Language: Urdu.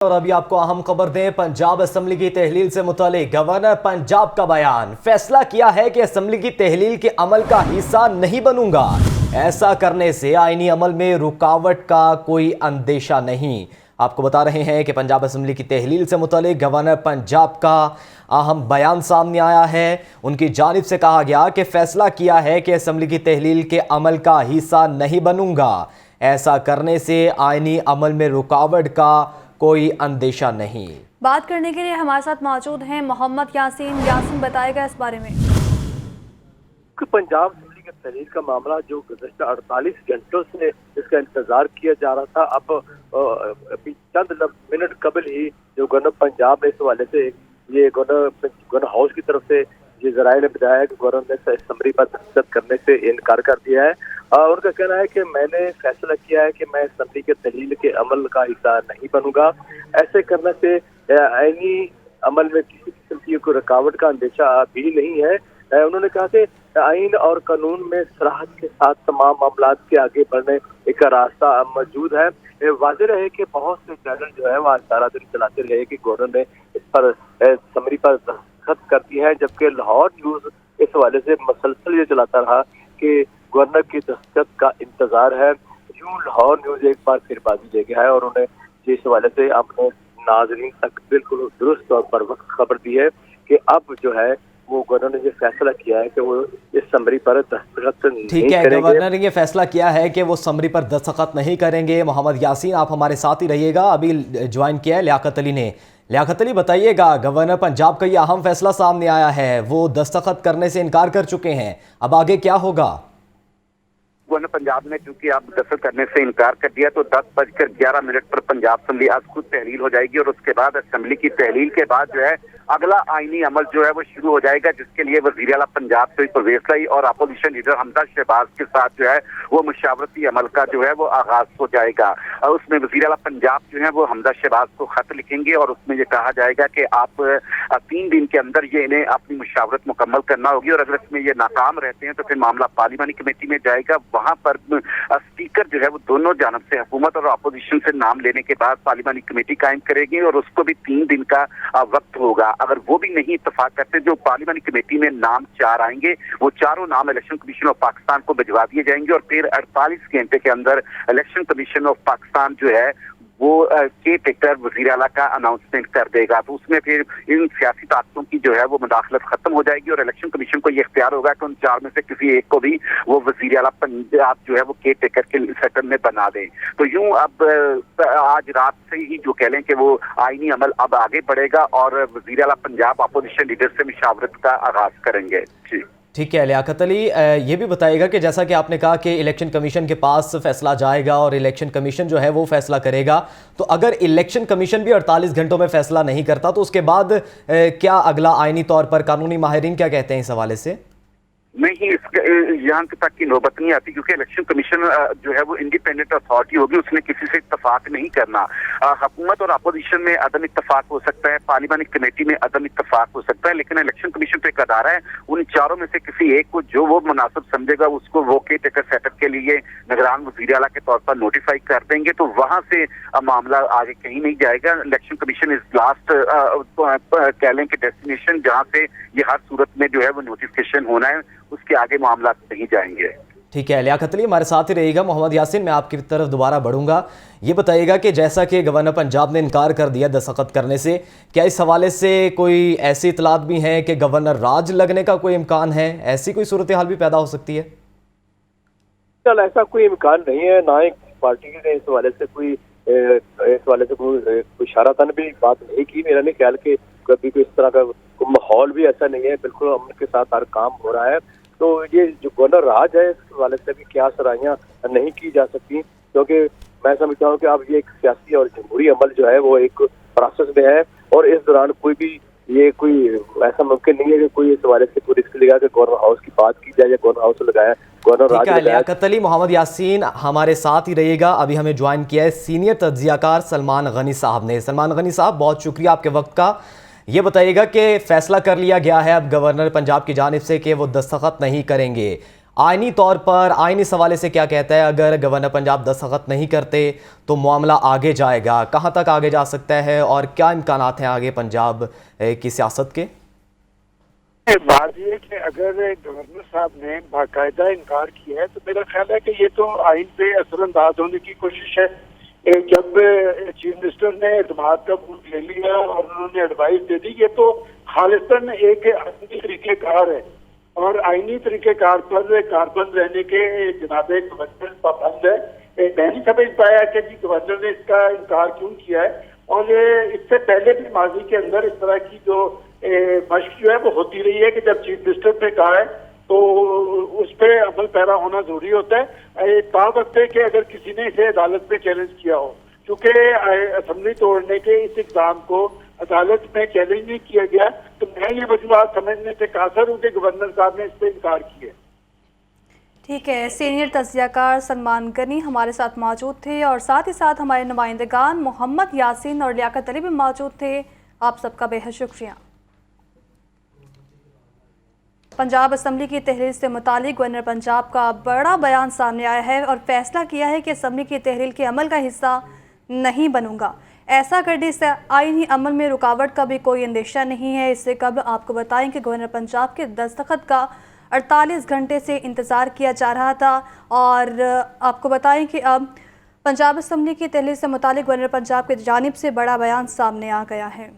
اور ابھی آپ کو اہم خبر دیں، پنجاب اسمبلی کی تحلیل سے متعلق گورنر پنجاب کا بیان۔ فیصلہ کیا ہے کہ اسمبلی کی تحلیل کے عمل کا حصہ نہیں بنوں گا، ایسا کرنے سے آئینی عمل میں رکاوٹ کا کوئی اندیشہ نہیں۔ آپ کو بتا رہے ہیں کہ پنجاب اسمبلی کی تحلیل سے متعلق گورنر پنجاب کا اہم بیان سامنے آیا ہے۔ ان کی جانب سے کہا گیا کہ فیصلہ کیا ہے کہ اسمبلی کی تحلیل کے عمل کا حصہ نہیں بنوں گا، ایسا کرنے سے آئینی عمل میں رکاوٹ کا کوئی اندیشہ نہیں۔ بات کرنے کے لیے ہمارے ساتھ موجود ہیں محمد یاسین۔ یاسین بتائے گا اس بارے میں۔ پنجاب اسمبلی کے تحلیل کا معاملہ جو گزشتہ 48 گھنٹوں سے اس کا انتظار کیا جا رہا تھا، اب ابھی چند منٹ قبل ہی جو گورنر پنجاب نے اس حوالے سے یہ گورنر ہاؤس کی طرف سے یہ ذرائع نے بتایا کہ گورنر نے اسمبلی پر دستخط کرنے سے انکار کر دیا ہے۔ ان کا کہنا ہے کہ میں نے فیصلہ کیا ہے کہ میں اسمبلی کے تحلیل کے عمل کا حصہ نہیں بنوں گا، ایسے کرنے سے آئینی عمل میں کسی قسم کی کوئی رکاوٹ کا اندیشہ بھی نہیں ہے۔ انہوں نے کہا کہ آئین اور قانون میں صراحت کے ساتھ تمام معاملات کے آگے بڑھنے کا راستہ موجود ہے۔ واضح رہے کہ بہت سے چینل جو ہے وہ سارا دن چلاتے رہے کہ گورنر نے اس پر اسمبلی پر دستخط کر دی ہے، جبکہ لاہور نیوز اس حوالے سے مسلسل یہ چلاتا رہا کہ گورنر کی دستخط کا انتظار ہے۔ یوں لاہور نیوز ایک بار پھر بازی لے گیا ہے اور انہیں اس حوالے سے اپنے ناظرین تک بالکل درست اور پر وقت خبر دی ہے کہ اب جو ہے وہ گورنر نے یہ فیصلہ کیا ہے کہ وہ اس سمری پر دستخط نہیں کریں گے۔ گورنر نے یہ فیصلہ کیا ہے کہ وہ سمری پر دستخط نہیں کریں گے۔ محمد یاسین، آپ ہمارے ساتھ ہی رہیے گا۔ ابھی جوائن کیا ہے لیاقت علی نے۔ لیاقت علی، بتائیے گا، گورنر پنجاب کا یہ اہم فیصلہ سامنے آیا ہے، وہ دستخط کرنے سے انکار کر چکے ہیں، اب آگے کیا ہوگا؟ گورنر پنجاب نے چونکہ اب دستخط کرنے سے انکار کر دیا تو 10:11 پر پنجاب اسمبلی آج خود تحلیل ہو جائے گی، اور اس کے بعد اسمبلی کی تحلیل کے بعد جو ہے اگلا آئینی عمل جو ہے وہ شروع ہو جائے گا، جس کے لیے وزیر اعلیٰ پنجاب سے پرویز لائی اور اپوزیشن لیڈر حمزہ شہباز کے ساتھ جو ہے وہ مشاورتی عمل کا جو ہے وہ آغاز ہو جائے گا۔ اور اس میں وزیر اعلیٰ پنجاب جو ہے وہ حمزہ شہباز کو خط لکھیں گے اور اس میں یہ کہا جائے گا کہ آپ 3 دن کے اندر یہ انہیں اپنی مشاورت مکمل کرنا ہوگی، اور اگر اس میں یہ ناکام رہتے ہیں تو پھر معاملہ پارلیمانی کمیٹی میں جائے گا۔ وہاں پر اسپیکر جو ہے وہ دونوں جانب سے حکومت اور اپوزیشن سے نام لینے کے بعد پارلیمانی کمیٹی قائم کرے گی اور اس کو بھی 3 دن کا وقت ہوگا۔ اگر وہ بھی نہیں اتفاق کرتے، جو پارلیمانی کمیٹی میں نام 4 آئیں گے، وہ چاروں نام الیکشن کمیشن آف پاکستان کو بھجوا دیے جائیں گے، اور پھر 48 گھنٹے کے اندر الیکشن کمیشن آف پاکستان جو ہے وہ کے ٹیکر وزیر اعلیٰ کا اناؤنسمنٹ کر دے گا۔ تو اس میں پھر ان سیاسی طاقتوں کی جو ہے وہ مداخلت ختم ہو جائے گی، اور الیکشن کمیشن کو یہ اختیار ہوگا کہ ان 4 میں سے کسی ایک کو بھی وہ وزیر اعلیٰ پنجاب جو ہے وہ کے ٹیکر کے سیٹل میں بنا دیں۔ تو یوں اب آج رات سے ہی جو کہہ لیں کہ وہ آئینی عمل اب آگے بڑھے گا اور وزیر اعلیٰ پنجاب اپوزیشن لیڈر سے مشاورت کا آغاز کریں گے۔ جی ٹھیک ہے لیاقت علی، یہ بھی بتائے گا کہ جیسا کہ آپ نے کہا کہ الیکشن کمیشن کے پاس فیصلہ جائے گا اور الیکشن کمیشن جو ہے وہ فیصلہ کرے گا، تو اگر الیکشن کمیشن بھی 48 گھنٹوں میں فیصلہ نہیں کرتا تو اس کے بعد کیا اگلا آئینی طور پر قانونی ماہرین کیا کہتے ہیں اس حوالے سے؟ نہیں، یہاں تک کی نوبت نہیں آتی، کیونکہ الیکشن کمیشن جو ہے وہ انڈیپینڈنٹ اتھارٹی ہوگی، اس نے کسی سے اتفاق نہیں کرنا۔ حکومت اور اپوزیشن میں عدم اتفاق ہو سکتا ہے، پارلیمانی کمیٹی میں عدم اتفاق ہو سکتا ہے، لیکن الیکشن کمیشن تو ایک ادارہ ہے، ان 4 میں سے کسی ایک کو جو وہ مناسب سمجھے گا اس کو وہ کے ٹیکر سیٹ اپ کے لیے نگران وزیر اعلیٰ کے طور پر نوٹیفائی کر دیں گے، تو وہاں سے معاملہ آگے کہیں نہیں جائے گا۔ الیکشن کمیشن از لاسٹ کہہ لیں کہ ڈیسٹینیشن، جہاں سے یہ ہر صورت میں جو ہے وہ نوٹیفیکیشن ہونا ہے، اس کے آگے معاملات نہیں جائیں گے۔ ٹھیک ہے لیاقت علی، ہمارے ساتھ ہی رہے گا۔ محمد یاسین، میں آپ کی طرف دوبارہ بڑھوں گا، یہ بتائیے گا کہ جیسا کہ گورنر پنجاب نے انکار کر دیا دستخط کرنے سے، کیا اس حوالے سے کوئی ایسی اطلاعات بھی ہیں کہ گورنر راج لگنے کا کوئی امکان ہے؟ ایسی کوئی صورتحال بھی پیدا ہو سکتی ہے؟ ایسا کوئی امکان نہیں ہے، نہ ہی پارٹی نے اس حوالے سے کوئی اشارہ تن بھی بات نہیں کی۔ میرا نہیں خیال کہ کبھی کوئی اس طرح کا ماحول بھی ایسا نہیں ہے، بالکل امن کے ساتھ ہر کام ہو رہا ہے۔ تو یہ جو گورنر راج ہے، اس حوالے سے بھی کیا سرائیاں نہیں کی جا سکتی، کیونکہ میں سمجھتا ہوں کہ اب یہ ایک سیاسی اور جمہوری عمل جو ہے وہ ایک پروسیس میں ہے، اور اس دوران کوئی ایسا ممکن نہیں ہے کہ کوئی اس حوالے سے کوئی رسک لے گا کہ گورنر ہاؤس کی بات کی جائے یا گورنر ہاؤس لگایا گورنر راج لگایا۔ لیاقت علی، محمد یاسین ہمارے ساتھ ہی رہیے گا۔ ابھی ہمیں جوائن کیا ہے سینئر تجزیہ کار سلمان غنی صاحب نے۔ سلمان غنی صاحب، بہت شکریہ آپ کے وقت کا۔ یہ بتائیے گا کہ فیصلہ کر لیا گیا ہے اب گورنر پنجاب کی جانب سے کہ وہ دستخط نہیں کریں گے، آئینی طور پر آئینی حوالے سے کیا کہتا ہے؟ اگر گورنر پنجاب دستخط نہیں کرتے تو معاملہ آگے جائے گا، کہاں تک آگے جا سکتا ہے اور کیا امکانات ہیں آگے پنجاب کی سیاست کے؟ بات یہ کہ اگر گورنر صاحب نے باقاعدہ انکار کیا ہے تو میرا خیال ہے کہ یہ تو آئین پہ اثر انداز ہونے کی کوشش ہے۔ جب چیف منسٹر نے اعتماد کا بوٹ لے لیا اور انہوں نے ایڈوائز دے دی، یہ تو خالصاً ایک آئینی طریقہ کار ہے اور آئینی طریقہ کار پر کاربند رہنے کے جناب گورنر پابند ہے۔ میں نہیں سمجھ پایا کہ جی گورنر نے اس کا انکار کیوں کیا ہے، اور اس سے پہلے بھی ماضی کے اندر اس طرح کی جو مشق جو ہے وہ ہوتی رہی ہے کہ جب چیف منسٹر نے کہا ہے تو اس پہ عمل پیرا ہونا ضروری ہوتا ہے۔ تا وقت ہے کہ اگر کسی نے اسے عدالت میں چیلنج کیا ہو، کیونکہ اسمبلی توڑنے کے اس اقدام کو عدالت میں چیلنج نہیں کیا گیا، تو میں یہ وجوہات سمجھنے سے قاصر ہوں کہ گورنر صاحب نے اس پہ انکار کیا۔ ٹھیک ہے، سینئر تجزیہ کار سلمان غنی ہمارے ساتھ موجود تھے اور ساتھ ہی ساتھ ہمارے نمائندگان محمد یاسین اور لیاقت علی بھی موجود تھے۔ آپ سب کا بے حد شکریہ۔ پنجاب اسمبلی کی تحلیل سے متعلق گورنر پنجاب کا بڑا بیان سامنے آیا ہے اور فیصلہ کیا ہے کہ اسمبلی کی تحلیل کے عمل کا حصہ نہیں بنوں گا۔ ایسا کرنے سے آئینی عمل میں رکاوٹ کا بھی کوئی اندیشہ نہیں ہے۔ اس سے قبل آپ کو بتائیں کہ گورنر پنجاب کے دستخط کا 48 گھنٹے سے انتظار کیا جا رہا تھا، اور آپ کو بتائیں کہ اب پنجاب اسمبلی کی تحلیل سے متعلق گورنر پنجاب کی جانب سے بڑا بیان سامنے آ گیا ہے۔